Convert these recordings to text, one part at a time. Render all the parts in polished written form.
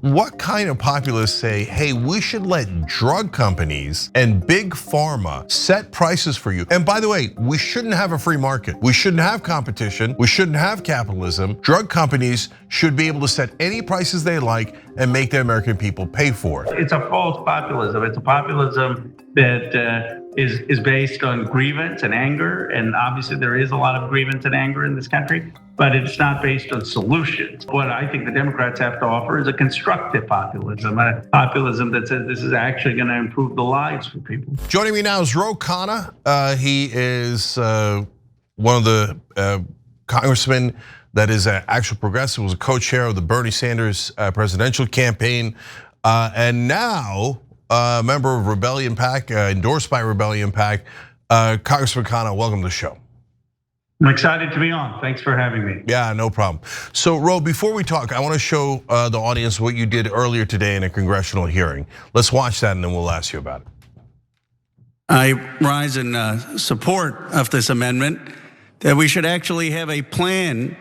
What kind of populists say, hey, we should let drug companies and big pharma set prices for you? And by the way, we shouldn't have a free market. We shouldn't have competition. We shouldn't have capitalism. Drug companies should be able to set any prices they like and make the American people pay for it. It's a false populism. It's a populism that is based on grievance and anger. And obviously there is a lot of grievance and anger in this country, but it's not based on solutions. What I think the Democrats have to offer is a constructive populism, a populism that says this is actually going to improve the lives for people. Joining me now is Khanna. He is one of the congressmen that is an actual progressive, was a co-chair of the Bernie Sanders presidential campaign, and now a member of Rebellion PAC, endorsed by Rebellion PAC. Congressman Khanna, welcome to the show. I'm excited to be on. Thanks for having me. Yeah, no problem. So, Ro, before we talk, I want to show the audience what you did earlier today in a congressional hearing. Let's watch that and then we'll ask you about it. I rise in support of this amendment that we should actually have a plan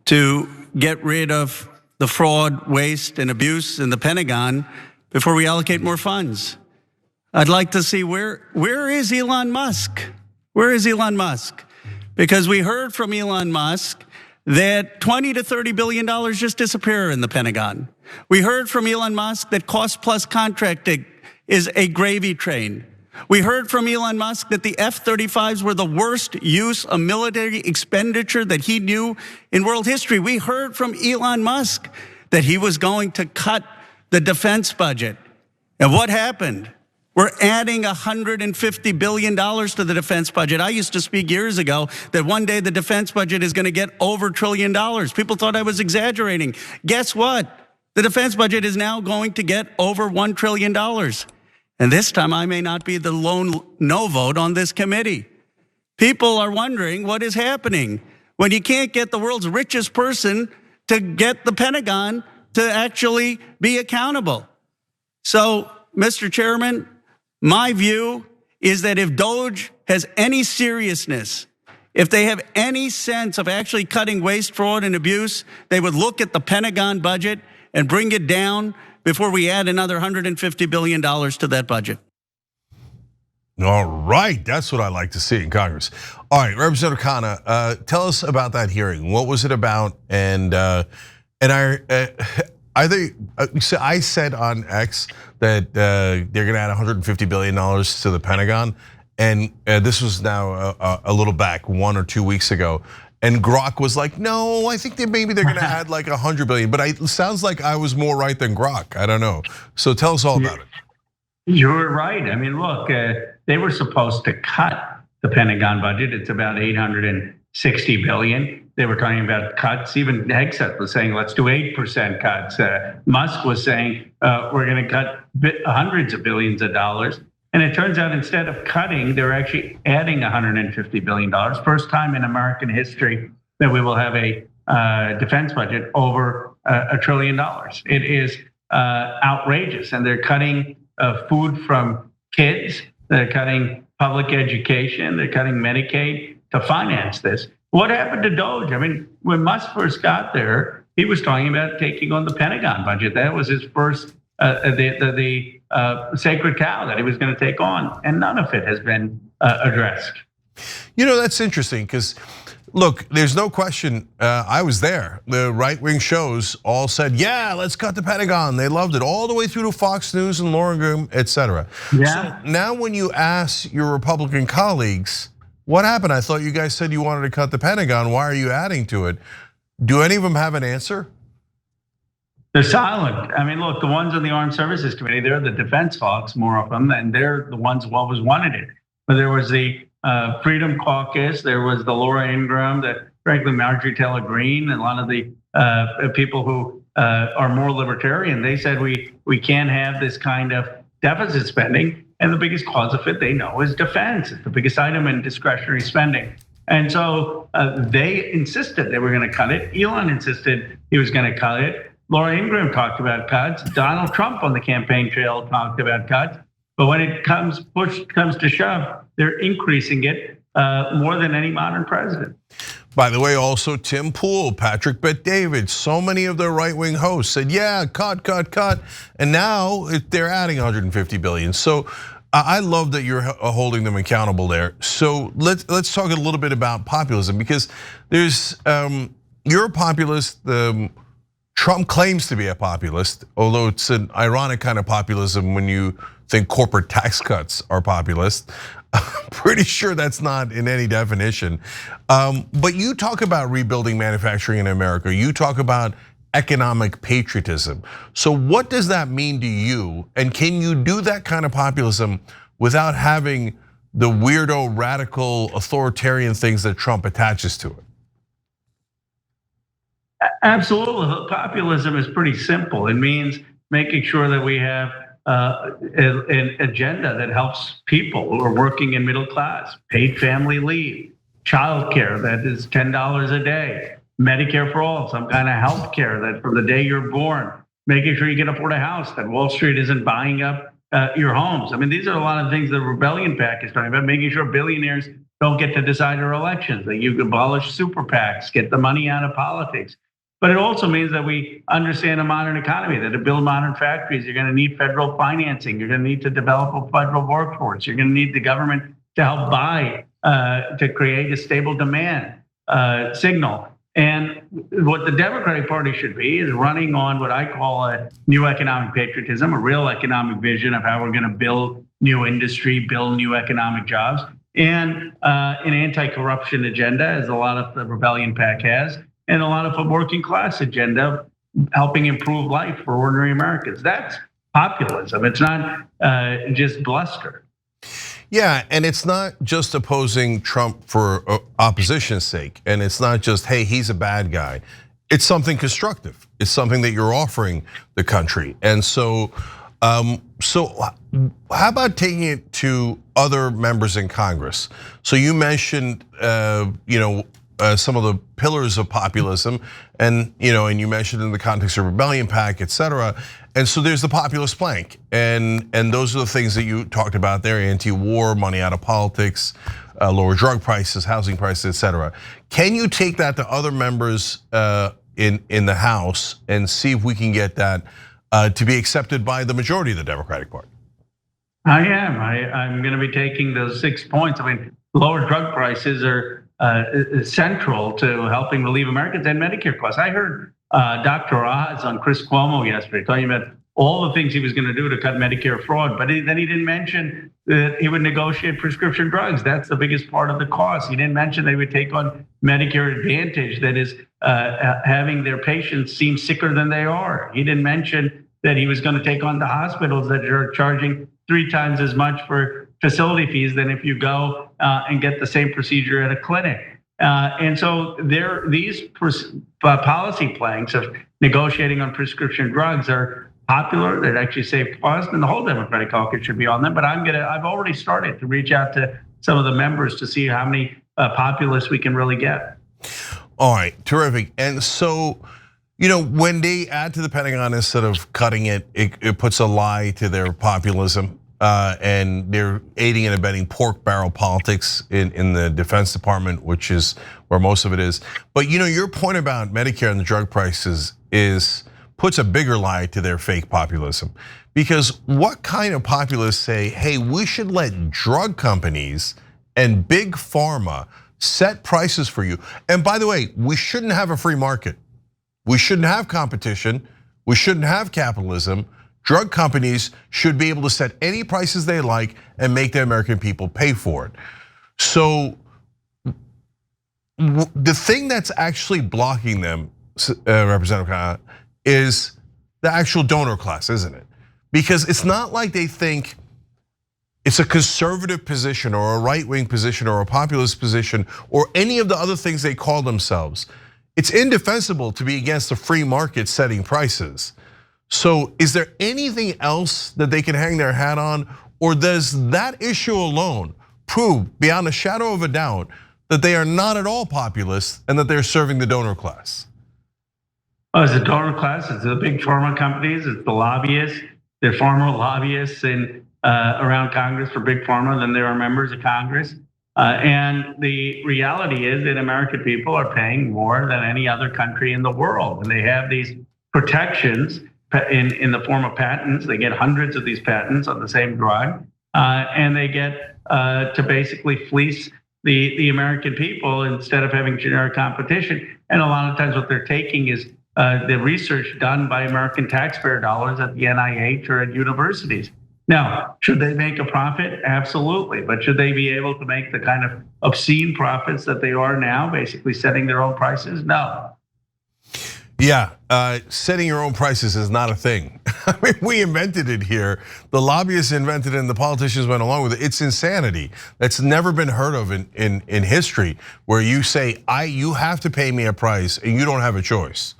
to get rid of the fraud, waste, and abuse in the Pentagon before we allocate more funds. I'd like to see where is Elon Musk? Where is Elon Musk? Because we heard from Elon Musk that $20 to $30 billion just disappear in the Pentagon. We heard from Elon Musk that cost plus contracting is a gravy train. We heard from Elon Musk that the F-35s were the worst use of military expenditure that he knew in world history. We heard from Elon Musk that he was going to cut the defense budget. And what happened? We're adding $150 billion to the defense budget. I used to speak years ago that one day the defense budget is going to get over $1 trillion. People thought I was exaggerating. Guess what? The defense budget is now going to get over $1 trillion. And this time I may not be the lone no vote on this committee. People are wondering what is happening when you can't get the world's richest person to get the Pentagon to actually be accountable. So, Mr. Chairman, my view is that if DOGE has any seriousness, if they have any sense of actually cutting waste, fraud, and abuse, they would look at the Pentagon budget and bring it down before we add another $150 billion to that budget. All right, that's what I like to see in Congress. All right, Representative Khanna, tell us about that hearing. What was it about? And I think I said on X that they're going to add $150 billion to the Pentagon, and this was now a little back, 1 or 2 weeks ago. And Grok was like, no, I think maybe they're going to add like $100 billion. But it sounds like I was more right than Grok. I don't know. So tell us all about it. You're right. I mean, look, they were supposed to cut the Pentagon budget. It's about $860 billion. They were talking about cuts. Even Hegseth was saying, let's do 8% cuts. Musk was saying, we're going to cut hundreds of billions of dollars. And it turns out instead of cutting, they're actually adding $150 billion. First time in American history that we will have a defense budget over $1 trillion. It is outrageous. And they're cutting food from kids. They're cutting public education. They're cutting Medicaid to finance this. What happened to DOGE? I mean, when Musk first got there, he was talking about taking on the Pentagon budget. That was his first sacred cow that he was going to take on, and none of it has been addressed. You know, that's interesting because, look, there's no question. I was there. The right-wing shows all said, "Yeah, let's cut the Pentagon." They loved it all the way through to Fox News and Lauren Graham, etc. Yeah. So now, when you ask your Republican colleagues, what happened? I thought you guys said you wanted to cut the Pentagon. Why are you adding to it? Do any of them have an answer? They're silent. I mean, look, the ones on the Armed Services Committee, they're the defense hawks, more of them, and they're the ones who always wanted it. But there was the Freedom Caucus, there was the Laura Ingraham, frankly, Marjorie Taylor Greene, and a lot of the people who are more libertarian. They said we can't have this kind of deficit spending, and the biggest cause of it, they know, is defense. It's the biggest item in discretionary spending. And so they insisted they were going to cut it. Elon insisted he was going to cut it. Laura Ingraham talked about cuts. Donald Trump on the campaign trail talked about cuts. But when it comes to shove, they're increasing it more than any modern president. By the way, also Tim Pool, Patrick Bet-David, so many of the right-wing hosts said, yeah, cut. And now they're adding 150 billion. So I love that you're holding them accountable there. So let's talk a little bit about populism, because there's, you're a populist. Trump claims to be a populist, although it's an ironic kind of populism when you think corporate tax cuts are populist. I'm pretty sure that's not in any definition. But you talk about rebuilding manufacturing in America. You talk about economic patriotism. So what does that mean to you? And can you do that kind of populism without having the weirdo, radical, authoritarian things that Trump attaches to it? Absolutely. Populism is pretty simple. It means making sure that we have an agenda that helps people who are working in middle class, paid family leave, childcare that is $10 a day, Medicare for all, some kind of health care that from the day you're born, making sure you can afford a house, that Wall Street isn't buying up your homes. I mean, these are a lot of things the Rebellion PAC is talking about, making sure billionaires don't get to decide our elections, that you abolish super PACs, get the money out of politics. But it also means that we understand a modern economy, that to build modern factories, you're going to need federal financing. You're going to need to develop a federal workforce. You're going to need the government to help buy, to create a stable demand signal. And what the Democratic Party should be is running on what I call a new economic patriotism, a real economic vision of how we're going to build new industry, build new economic jobs, and an anti-corruption agenda, as a lot of the Rebellion PAC has, and a lot of a working class agenda, helping improve life for ordinary Americans. That's populism. It's not just bluster. Yeah, and it's not just opposing Trump for opposition's sake, and it's not just, hey, he's a bad guy. It's something constructive. It's something that you're offering the country. And so how about taking it to other members in Congress? So you mentioned, some of the pillars of populism, and you mentioned in the context of Rebellion PAC, et cetera. And so there's the populist plank, and those are the things that you talked about there: anti-war, money out of politics, lower drug prices, housing prices, et cetera. Can you take that to other members in the House and see if we can get that to be accepted by the majority of the Democratic Party? I am. I'm going to be taking those 6 points. I mean, lower drug prices are central to helping relieve Americans and Medicare costs. I heard Dr. Oz on Chris Cuomo yesterday talking about all the things he was going to do to cut Medicare fraud, but then he didn't mention that he would negotiate prescription drugs. That's the biggest part of the cost. He didn't mention they would take on Medicare Advantage, that is having their patients seem sicker than they are. He didn't mention that he was going to take on the hospitals that are charging 3 times as much for facility fees than if you go and get the same procedure at a clinic. And so these policy planks of negotiating on prescription drugs are popular. That actually save costs, and the whole Democratic caucus should be on them. But I've already started to reach out to some of the members to see how many populists we can really get. All right, terrific. And so, when they add to the Pentagon instead of cutting it, it puts a lie to their populism. And they're aiding and abetting pork barrel politics in the Defense Department, which is where most of it is. But your point about Medicare and the drug prices puts a bigger lie to their fake populism. Because what kind of populists say, hey, we should let drug companies and big pharma set prices for you? And by the way, we shouldn't have a free market. We shouldn't have competition. We shouldn't have capitalism. Drug companies should be able to set any prices they like and make the American people pay for it. So the thing that's actually blocking them, Representative Khanna, is the actual donor class, isn't it? Because it's not like they think it's a conservative position or a right-wing position or a populist position or any of the other things they call themselves. It's indefensible to be against the free market setting prices. So is there anything else that they can hang their hat on, or does that issue alone prove beyond a shadow of a doubt that they are not at all populist and that they're serving the donor class? Oh, it's the donor class, it's the big pharma companies, it's the lobbyists. There are far more lobbyists around Congress for big pharma than there are members of Congress. And the reality is that American people are paying more than any other country in the world. And they have these protections in the form of patents. They get hundreds of these patents on the same drug. And they get to basically fleece the American people instead of having generic competition. And a lot of times what they're taking is the research done by American taxpayer dollars at the NIH or at universities. Now, should they make a profit? Absolutely. But should they be able to make the kind of obscene profits that they are now, basically setting their own prices? No. Yeah, setting your own prices is not a thing. I mean, we invented it here. The lobbyists invented it and the politicians went along with it. It's insanity. That's never been heard of in history, where you say, you have to pay me a price and you don't have a choice.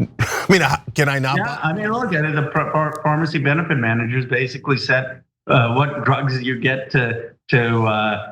I mean, can I not? Yeah, I mean, look at it. The pharmacy benefit managers basically set what drugs you get to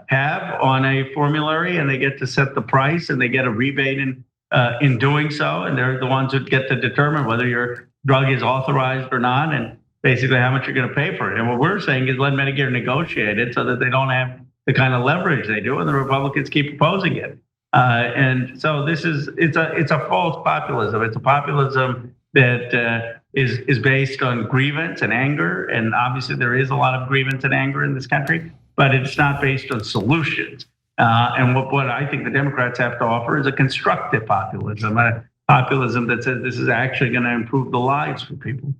have on a formulary, and they get to set the price, and they get a rebate in doing so. And they're the ones who get to determine whether your drug is authorized or not, and basically how much you're going to pay for it. And what we're saying is let Medicare negotiate it so that they don't have the kind of leverage they do, and the Republicans keep opposing it. And so it's a false populism. It's a populism that is based on grievance and anger, and obviously there is a lot of grievance and anger in this country, but it's not based on solutions. And what I think the Democrats have to offer is a constructive populism, a populism that says this is actually going to improve the lives for people.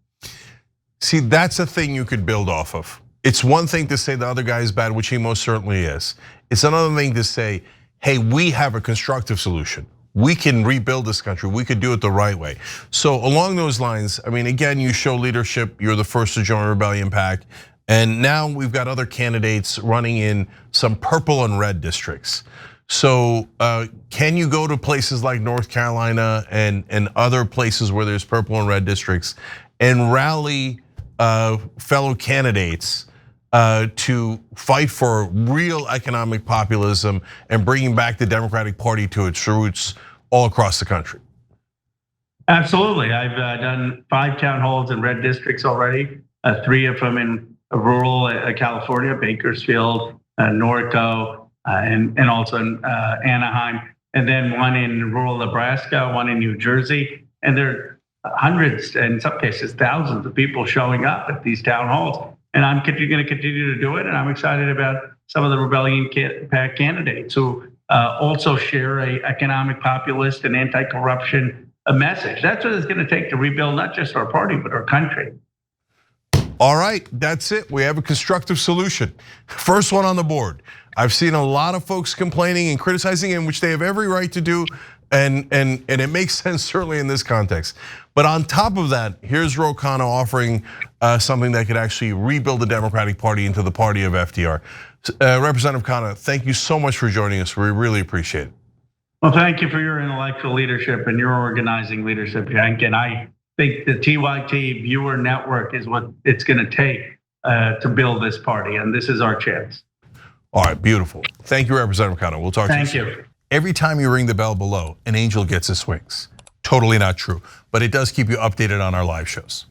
See, that's a thing you could build off of. It's one thing to say the other guy is bad, which he most certainly is. It's another thing to say, hey, we have a constructive solution. We can rebuild this country. We could do it the right way. So along those lines, I mean, again, you show leadership. You're the first to join Rebellion PAC. And now we've got other candidates running in some purple and red districts. So can you go to places like North Carolina and other places where there's purple and red districts and rally fellow candidates to fight for real economic populism and bringing back the Democratic Party to its roots all across the country? Absolutely. I've done 5 town halls in red districts already, 3 of them in rural California, Bakersfield, Norco, and also in Anaheim, and then 1 in rural Nebraska, 1 in New Jersey. And there are hundreds, and in some cases thousands of people showing up at these town halls. And I'm going to continue to do it. And I'm excited about some of the Rebellion PAC candidates who also share a economic populist and anti-corruption message. That's what it's going to take to rebuild not just our party, but our country. All right, that's it. We have a constructive solution. First one on the board. I've seen a lot of folks complaining and criticizing, in which they have every right to do, and it makes sense certainly in this context. But on top of that, here's Khanna offering something that could actually rebuild the Democratic Party into the party of FDR. Representative Khanna, thank you so much for joining us. We really appreciate it. Well, thank you for your intellectual leadership and your organizing leadership, Hank. And I think the TYT viewer network is what it's going to take to build this party, and this is our chance. All right, beautiful. Thank you, Representative Khanna. We'll talk to you soon. Thank you. Every time you ring the bell below, an angel gets his wings. Totally not true, but it does keep you updated on our live shows.